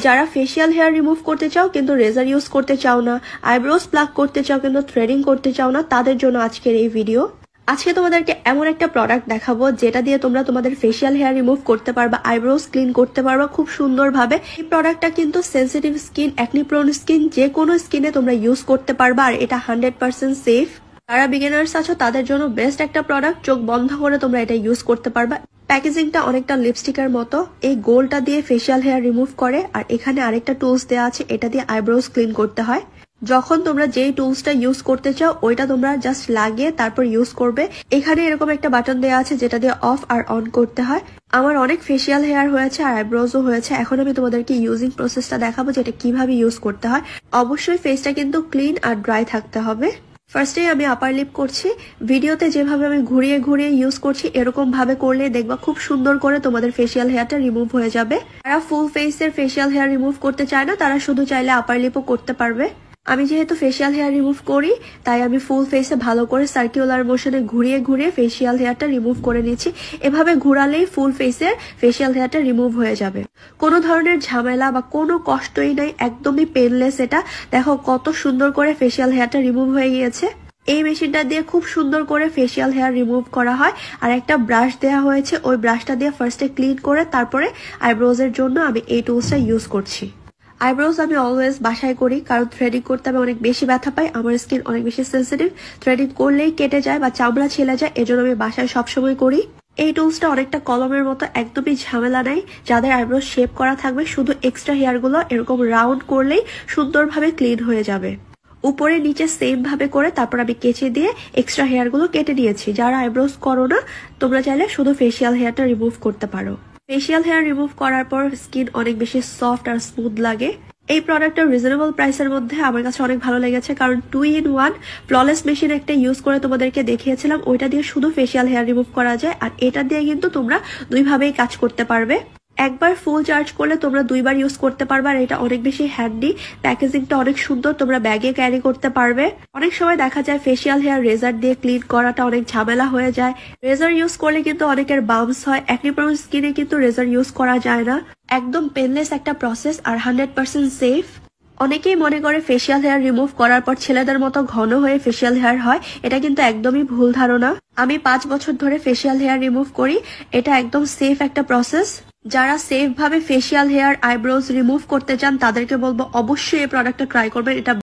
যারা facial hair remove করতে চাও কিন্তু রেজার ইউজ করতে চাও না, আইব্রোজ প্লাক করতে চাও কিন্তু থ্রেডিং করতে চাও না, তাদের জন্য আজকের এই ভিডিও। আজকে তোমাদেরকে এমন একটা প্রোডাক্ট দেখাবো যেটা দিয়ে তোমরা তোমাদের ফেসিয়াল হেয়ার রিমুভ করতে পারবা, আইব্রোজ ক্লিন করতে পারবা খুব সুন্দরভাবে। এই প্রোডাক্টটা কিন্তু sensitive skin, acne prone skin, যে কোনো স্কিনে তোমরা ইউজ করতে পারবা আর এটা 100% সেফ। যারা বিগিনার্স আছো তাদের জন্য বেস্ট একটা প্রোডাক্ট, চোখ বন্ধ করে তোমরা এটা ইউজ করতে পারবা। প্যাকেজিংটা অনেকটা লিপস্টিকের মতো। এই গোলটা দিয়ে ফেসিয়াল হেয়ার রিমুভ করে আর এখানে আরেকটা টুলস দেওয়া আছে, এটা দিয়ে আইব্রোজ ক্লিন করতে হয়। যখন তোমরা যেই টুলসটা ইউজ করতে চাও ওইটা তোমরা জাস্ট লাগিয়ে তারপর ইউজ করবে। এখানে এরকম একটা বাটন দেওয়া আছে যেটা দিয়ে অফ আর অন করতে হয়। আমার অনেক ফেসিয়াল হেয়ার হয়েছে আর আইব্রোজও হয়েছে। এখন আমি তোমাদেরকে ইউজিং প্রসেসটা দেখাবো যেটা কিভাবে ইউজ করতে হয়। অবশ্যই ফেসটা কিন্তু ক্লিন আর ড্রাই থাকতে হবে। ফার্স্টে আমি আপার লিপ করছি। ভিডিওতে যেভাবে আমি ঘুরিয়ে ঘুরিয়ে ইউজ করছি এরকম ভাবে করলে দেখবা খুব সুন্দর করে তোমাদের ফেসিয়াল হেয়ারটা রিমুভ হয়ে যাবে। যারা ফুল ফেসের ফেসিয়াল হেয়ার রিমুভ করতে চায় না তারা শুধু চাইলে আপার লিপও করতে পারবে। আমি যেহেতু ফেসিয়াল হেয়ার রিমুভ করি তাই আমি ফুল ফেসে ভালো করে সার্কুলার মোশনে ঘুরিয়ে ঘুরিয়ে ফেসিয়াল হেয়ারটা রিমুভ করে নিচ্ছি। এভাবে ঘুরালেই ফুল ফেসের ফেসিয়াল হেয়ারটা রিমুভ হয়ে যাবে। কোনো ধরনের ঝামেলা বা কোনো কষ্টই নাই, একদমই পেনলেস। এটা দেখো কত সুন্দর করে ফেসিয়াল হেয়ারটা রিমুভ হয়ে গিয়েছে। এই মেশিনটা দিয়ে খুব সুন্দর করে ফেসিয়াল হেয়ার রিমুভ করা হয় আর একটা ব্রাশ দেওয়া হয়েছে, ওই ব্রাশটা দিয়ে ফার্স্টে ক্লিন করে তারপরে আইব্রোজের জন্য আমি এই টুলসটা ইউজ করছি। আইব্রোজ আমি অলওয়েজ বাসায় করি কারণ থ্রেডিং করতে আমি অনেক বেশি ব্যথা পাই, আমার স্কিন অনেক বেশি সেন্সিটিভ। থ্রেডিং করলেই কেটে যায় বা চামড়া ছেলে যায়, এজন্য আমি বাসায় সবসময় করি। এই টুলসটা অনেকটা কলমের মতো, একদমই ঝামেলা নাই। যাদের আইব্রোজ শেপ করা থাকবে শুধু এক্সট্রা হেয়ার গুলো এরকম রাউন্ড করলেই সুন্দরভাবে ক্লিন হয়ে যাবে। উপরে নিচে সেম ভাবে করে তারপর আমি কেচে দিয়ে এক্সট্রা হেয়ার গুলো কেটে নিয়েছি। যারা আইব্রোজ করো না তোমরা চাইলে শুধু ফেসিয়াল হেয়ারটা রিমুভ করতে পারো। ফেসিয়াল হেয়ার রিমুভ করার পর স্কিন অনেক বেশি সফট আর স্মুথ লাগে। এই প্রোডাক্টটা রিজনেবল প্রাইসের মধ্যে আমার কাছে অনেক ভালো লেগেছে কারণ 2-in-1 ফ্ললেস মেশিন একটা ইউজ করে তোমাদেরকে দেখিয়েছিলাম, ওইটা দিয়ে শুধু ফেসিয়াল হেয়ার রিমুভ করা যায় আর এটা দিয়ে কিন্তু তোমরা দুইভাবেই কাজ করতে পারবে। একবার ফুল চার্জ করলে তোমরা দুইবার ইউজ করতে পারবে আর এটা অনেক বেশি হ্যান্ডি। প্যাকেজিংটা অনেক সুন্দর, তোমরা ব্যাগে ক্যারি করতে পারবে। অনেক সময় দেখা যায় ফেসিয়াল হেয়ার রেজার দিয়ে ক্লিন করাটা অনেক ঝামেলা হয়ে যায়। রেজার ইউজ করলে কিন্তু অনেকের বাম্পস হয়, অ্যাকনি প্রোন স্কিনে কিন্তু রেজার ইউজ করা যায় না। একদম পেনলেস একটা প্রসেস আর 100% সেফ। অনেকেই মনে করে ফেসিয়াল হেয়ার রিমুভ করার পর ছেলেদের মতো ঘন হয়ে ফেসিয়াল হেয়ার হয়, এটা কিন্তু একদমই ভুল ধারণা। আমি 5 বছর ধরে ফেসিয়াল হেয়ার রিমুভ করি, এটা একদম সেফ একটা প্রসেস। যারা সেফ ভাবে ফেসিয়াল হেয়ার আইব্রোজ রিমুভ করতে চান তাদেরকে বলবো অবশ্যই এই প্রোডাক্টটা ট্রাই করবেন। এটা